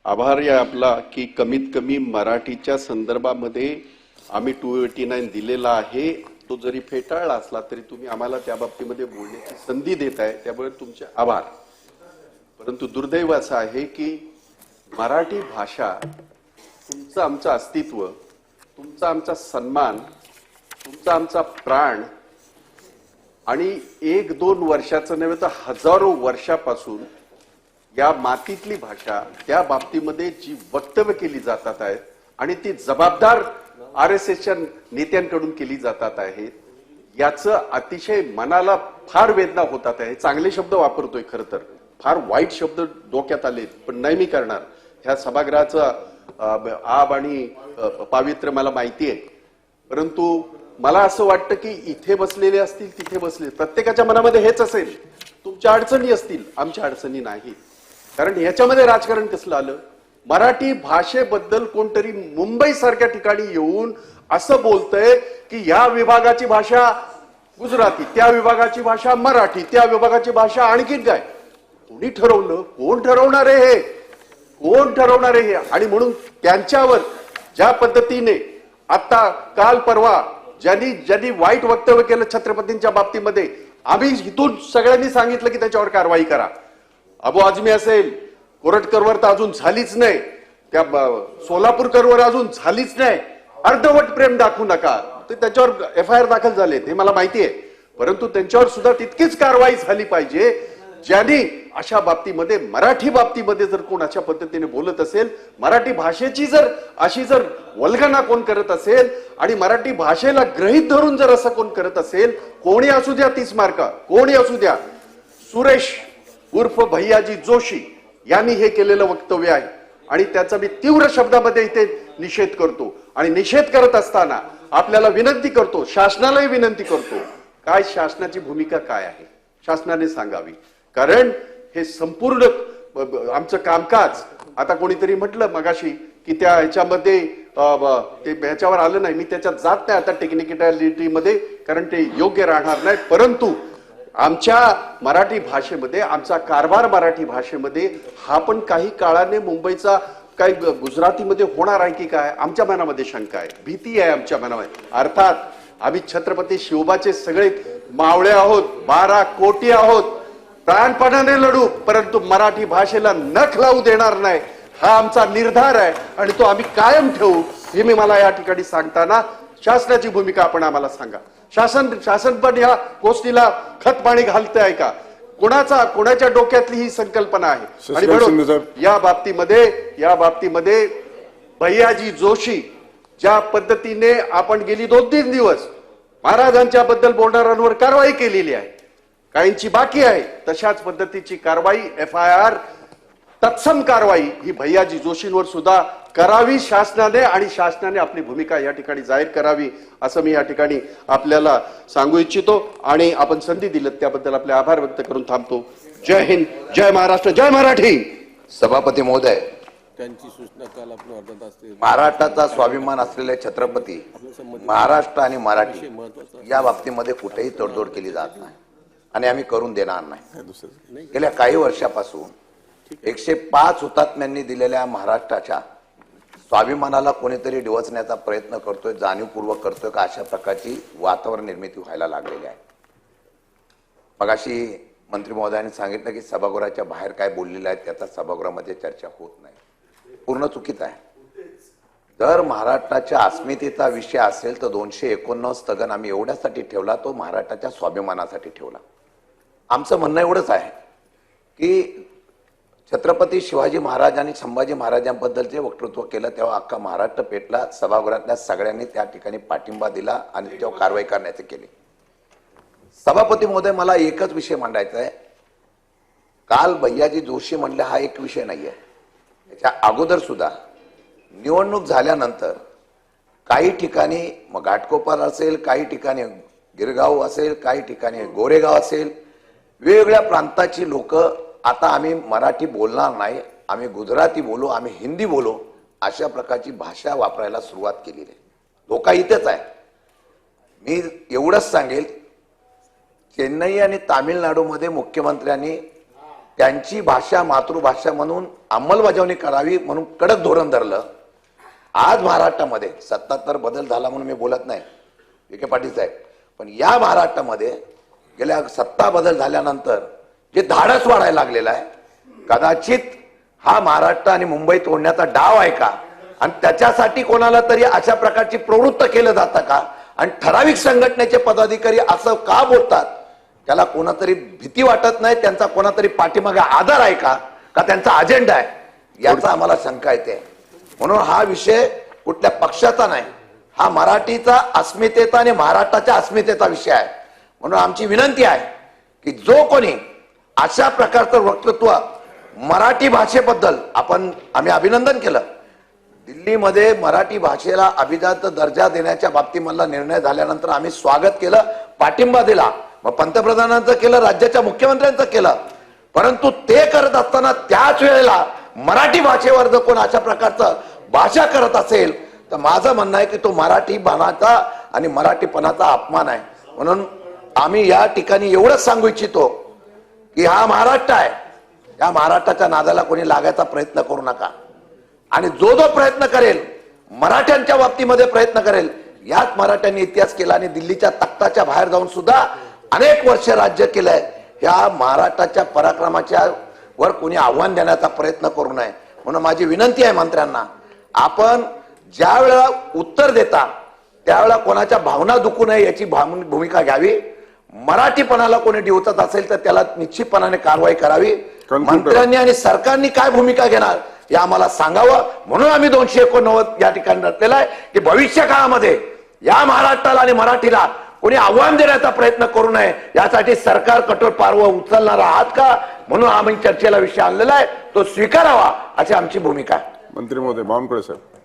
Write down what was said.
आभार आहे आपला की कमीत कमी मराठीच्या संदर्भामध्ये आम्ही 289 दिलेला आहे. तो जरी फेटाळला असला तरी तुम्ही आम्हाला त्या बाबतीमध्ये बोलण्याची संधी देताय, त्यामुळे तुमचे आभार. परंतु दुर्दैव असं आहे की मराठी भाषा, तुमचं आमचं अस्तित्व, तुमचा आमचा सन्मान, तुमचा आमचा प्राण आणि 1-2 वर्षाचं नव्हे तर हजारो वर्षापासून या मातीतली भाषा त्या बाबतीमध्ये जी वक्तव्य केली जातात आहेत आणि ती जबाबदार RSSच्या नेत्यांकडून केली जातात आहेत, याचं अतिशय मनाला फार वेदना होतात आहे. चांगले शब्द वापरतोय, खरं तर फार वाईट शब्द डोक्यात आले, पण नाही मी करणार. ह्या सभागृहाचं आब आणि पावित्र्य मला माहिती आहे. परंतु मला असं वाटतं की इथे बसलेले असतील, तिथे बसले, प्रत्येकाच्या मनामध्ये हेच असेल. तुमच्या अडचणी असतील, आमच्या अडचणी नाही. कारण ह्याच्यामध्ये राजकारण कसलं आलं? मराठी भाषेबद्दल कोणतरी मुंबई सारख्या ठिकाणी येऊन असं बोलतंय की या विभागाची भाषा गुजराती, त्या विभागाची भाषा मराठी, त्या विभागाची भाषा आणखीन काय? कोणी ठरवलं? कोण ठरवणार आहे हे? कोण ठरवणार आहे हे? आणि म्हणून त्यांच्यावर ज्या पद्धतीने आता काल परवा ज्यांनी वाईट वक्तव्य केलं छत्रपतींच्या बाबतीमध्ये, आम्ही इथून सगळ्यांनी सांगितलं की त्याच्यावर कारवाई करा. अबू आझमी असेल, कोरटकरवर तर अजून झालीच नाही, त्या सोलापूरकरवर अजून झालीच नाही. अर्धवट प्रेम दाखवू नका. तर त्याच्यावर FIR दाखल झाले, हे मला माहिती आहे. परंतु त्यांच्यावर सुद्धा तितकीच कारवाई झाली पाहिजे ज्यांनी अशा बाबतीमध्ये, मराठी बाबतीमध्ये जर कोण अशा पद्धतीने बोलत असेल, मराठी भाषेची अशी जर वल्गना कोण करत असेल आणि मराठी भाषेला गृहीत धरून जर असं कोण करत असेल, कोणी असू द्या 30 मार्क, कोणी असू द्या, सुरेश उर्फ भैयाजी जोशी यांनी हे केलेलं वक्तव्य आहे आणि त्याचा मी तीव्र शब्दामध्ये इथे निषेध करतो. आणि निषेध करत असताना आपल्याला विनंती करतो, शासनालाही विनंती करतो, काय शासनाची भूमिका काय आहे शासनाने सांगावी. कारण हे संपूर्ण आमचं कामकाज, आता कोणीतरी म्हटलं मगाशी की त्या ह्याच्यामध्ये ते ह्याच्यावर आलं नाही, मी त्याच्यात जात नाही आता टेक्निकॅलिटीमध्ये, कारण ते योग्य राहणार नाही. परंतु आमच्या मराठी भाषेमध्ये, आमचा कारभार मराठी भाषेमध्ये हा पण काही काळाने मुंबईचा काही गुजरातीमध्ये होणार आहे की काय, आमच्या मनामध्ये शंका आहे, भीती आहे आमच्या मनामध्ये. अर्थात आम्ही छत्रपती शिवबाचे सगळे मावळे आहोत, 12 कोटी आहोत, प्राणपणाने लढू, परंतु मराठी भाषेला नख लावू देणार नाही, हा आमचा निर्धार आहे आणि तो आम्ही कायम ठेवू. हे मी मला या ठिकाणी सांगताना शासनाची भूमिका आपण आम्हाला सांगा. शासन पण या गोष्टीला खत पाणी घालतंय आहे का? कोणाच्या डोक्यातली ही संकल्पना आहे? आणि म्हणून या बाबतीमध्ये भैयाजी जोशी ज्या पद्धतीने आपण गेली 2-3 दिवस महाराजांच्या बद्दल बोलणाऱ्यांवर कारवाई केलेली आहे, काहींची बाकी आहे, तशाच पद्धतीची कारवाई, FIR, तत्सम कारवाई ही भैयाजी जोशींवर सुद्धा करावी शासनाने आणि शासनाने आपली भूमिका या ठिकाणी जाहीर करावी, असं मी या ठिकाणी आपल्याला सांगू इच्छितो. आणि आपण संधी दिलीत त्याबद्दल आपले आभार व्यक्त करून थांबतो. जय हिंद, जय महाराष्ट्र, जय मराठी. सभापती महोदय, त्यांची सूचना काल आपण अर्धा तास महाराष्ट्राचा स्वाभिमान असलेले छत्रपती, महाराष्ट्र आणि मराठी या बाबतीमध्ये कुठेही तडजोड केली जात नाही आणि आम्ही करून देणार नाही. गेल्या काही वर्षापासून 105 हुतात्म्यांनी दिलेल्या महाराष्ट्राच्या स्वाभिमानाला कोणीतरी डिवचण्याचा प्रयत्न करतोय, जाणीवपूर्वक करतोय का, अशा प्रकारची वातावरण निर्मिती व्हायला लागलेली आहे. मगाशी मंत्री महोदयांनी सांगितलं की सभागृहाच्या बाहेर काय बोललेलं आहे त्याचा सभागृहामध्ये चर्चा होत नाही. पूर्ण चुकीचं आहे. जर महाराष्ट्राच्या अस्मितेचा विषय असेल तर 289 स्थगन आम्ही एवढ्यासाठी ठेवला, तो महाराष्ट्राच्या स्वाभिमानासाठी ठेवला. आमचं म्हणणं एवढंच आहे की छत्रपती शिवाजी महाराज आणि संभाजी महाराजांबद्दल जे वक्तृत्व केलं तेव्हा अख्खा महाराष्ट्र पेटला. सभागृहातल्या सगळ्यांनी त्या ठिकाणी पाठिंबा दिला आणि तेव्हा कारवाई करण्याचे केली. सभापती महोदय, मला एकच विषय मांडायचा आहे. काल भैयाजी जोशी म्हणले हा एक विषय नाहीये. त्याच्या अगोदर सुद्धा निवडणूक झाल्यानंतर काही ठिकाणी मग घाटकोपर असेल, काही ठिकाणी गिरगाव असेल, काही ठिकाणी गोरेगाव असेल, वेगवेगळ्या प्रांताची लोक आता आम्ही मराठी बोलणार नाही, आम्ही गुजराती बोलू, आम्ही हिंदी बोलू, अशा प्रकारची भाषा वापरायला सुरुवात केलेली आहे. धोका इथेच आहे. मी एवढंच सांगेल, चेन्नई आणि तामिळनाडूमध्ये मुख्यमंत्र्यांनी त्यांची भाषा मातृभाषा म्हणून अंमलबजावणी करावी म्हणून कडक धोरण धरलं. आज महाराष्ट्रामध्ये सत्ता तर बदल झाला म्हणून मी बोलत नाही, विखे पाटील साहेब, पण या महाराष्ट्रामध्ये गेल्या सत्ता बदल झाल्यानंतर जे धाडस वाढायला लागलेलं आहे, कदाचित हा महाराष्ट्र आणि मुंबई तोडण्याचा डाव आहे का, आणि त्याच्यासाठी कोणाला तरी अशा प्रकारची प्रवृत्त केलं जातं का, आणि ठराविक संघटनेचे पदाधिकारी असं का बोलतात, त्याला कोणातरी भीती वाटत नाही, त्यांचा कोणातरी पाठीमागे आधार आहे का त्यांचा अजेंडा आहे, याचा आम्हाला शंका येते. म्हणून हा विषय कुठल्या पक्षाचा नाही, हा मराठीचा अस्मितेचा आणि महाराष्ट्राच्या अस्मितेचा विषय आहे. म्हणून आमची विनंती आहे की जो कोणी अशा प्रकारचं वक्तृत्व मराठी भाषेबद्दल आम्ही अभिनंदन केलं. दिल्लीमध्ये मराठी भाषेला अभिजात दर्जा देण्याच्या बाबतीमधला निर्णय झाल्यानंतर आम्ही स्वागत केलं, पाठिंबा दिला. मग पंतप्रधानांचं केलं, राज्याच्या मुख्यमंत्र्यांचं केलं. परंतु ते करत असताना त्याच वेळेला मराठी भाषेवर जर कोण अशा प्रकारचं भाषा करत असेल तर माझं म्हणणं आहे की तो मराठीपणाचा आणि मराठीपणाचा अपमान आहे. म्हणून आम्ही या ठिकाणी एवढंच सांगू इच्छितो की हा महाराष्ट्र आहे, या महाराष्ट्राच्या नादाला कोणी लागायचा प्रयत्न करू नका. आणि जो जो प्रयत्न करेल, मराठ्यांच्या बाबतीमध्ये प्रयत्न करेल, याच मराठ्यांनी इतिहास केला आणि दिल्लीच्या तख्ताच्या बाहेर जाऊन सुद्धा अनेक वर्ष राज्य केलंय. या महाराष्ट्राच्या पराक्रमाच्या वर कोणी आव्हान देण्याचा प्रयत्न करू नये. म्हणून माझी विनंती आहे मंत्र्यांना, आपण ज्या वेळेला उत्तर देता त्यावेळेला कोणाच्या भावना दुखू नये याची भूमिका घ्यावी. मराठीपणाला कोणी डिवचत असेल तर त्याला निश्चितपणाने कारवाई करावी. मंत्र्यांनी आणि सरकारने काय भूमिका घेणार हे आम्हाला सांगावं. म्हणून आम्ही 289 या ठिकाणी रचलेला आहे की भविष्य काळामध्ये या महाराष्ट्राला आणि मराठीला कोणी आव्हान देण्याचा प्रयत्न करू नये, यासाठी सरकार कठोर पावलं उचलणार आहात का, म्हणून आम्ही चर्चेला विषय आणलेला आहे, तो स्वीकारावा अशी आमची भूमिका आहे. मंत्री महोदय बावनकुळे साहेब.